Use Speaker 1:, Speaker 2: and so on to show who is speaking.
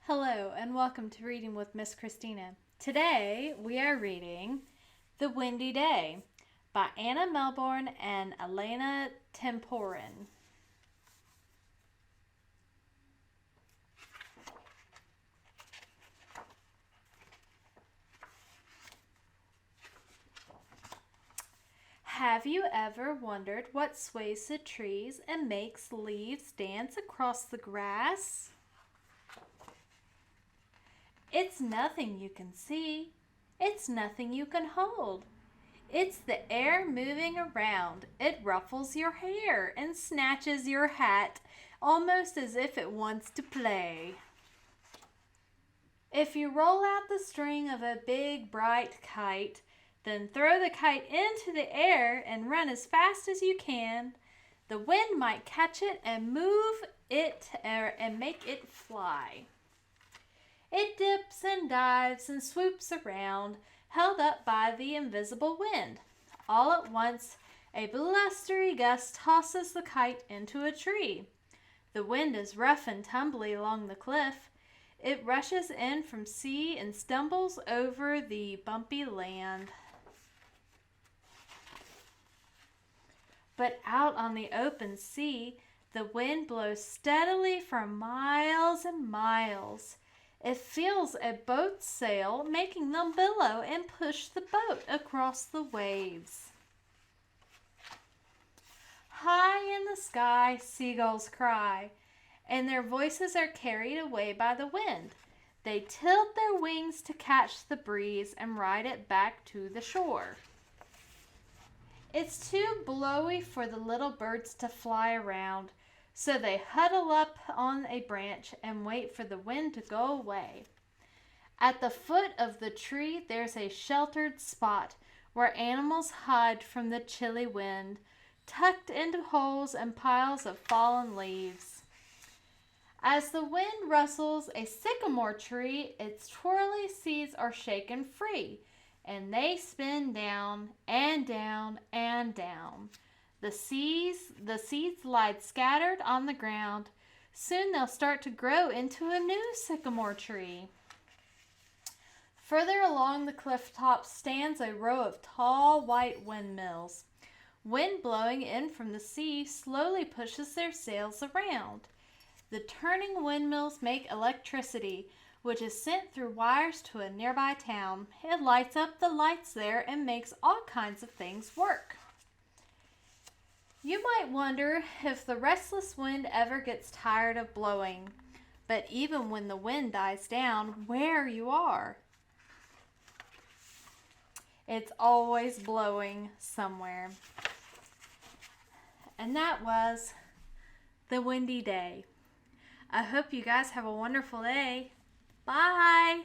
Speaker 1: Hello and welcome to Reading with Miss Christina. Today we are reading The Windy Day by Anna Melbourne and Elena Temporin. Have you ever wondered what sways the trees and makes leaves dance across the grass? It's nothing you can see. It's nothing you can hold. It's the air moving around. It ruffles your hair and snatches your hat, almost as if it wants to play. If you roll out the string of a big, bright kite, then throw the kite into the air and run as fast as you can, the wind might catch it and move it and make it fly. It dips and dives and swoops around, held up by the invisible wind. All at once, a blustery gust tosses the kite into a tree. The wind is rough and tumbly along the cliff. It rushes in from sea and stumbles over the bumpy land. But out on the open sea, the wind blows steadily for miles and miles. It fills a boat's sail, making them billow and push the boat across the waves. High in the sky, seagulls cry, and their voices are carried away by the wind. They tilt their wings to catch the breeze and ride it back to the shore. It's too blowy for the little birds to fly around, so they huddle up on a branch and wait for the wind to go away. At the foot of the tree, there's a sheltered spot where animals hide from the chilly wind, tucked into holes and piles of fallen leaves. As the wind rustles a sycamore tree, its twirly seeds are shaken free, and they spin down and down and down. The seeds lie scattered on the ground. Soon they'll start to grow into a new sycamore tree. Further along the cliff top stands a row of tall white windmills. Wind blowing in from the sea slowly pushes their sails around. The turning windmills make electricity, which is sent through wires to a nearby town. It lights up the lights there and makes all kinds of things work. You might wonder if the restless wind ever gets tired of blowing, but even when the wind dies down where you are, it's always blowing somewhere. And that was The Windy Day. I hope you guys have a wonderful day. Bye!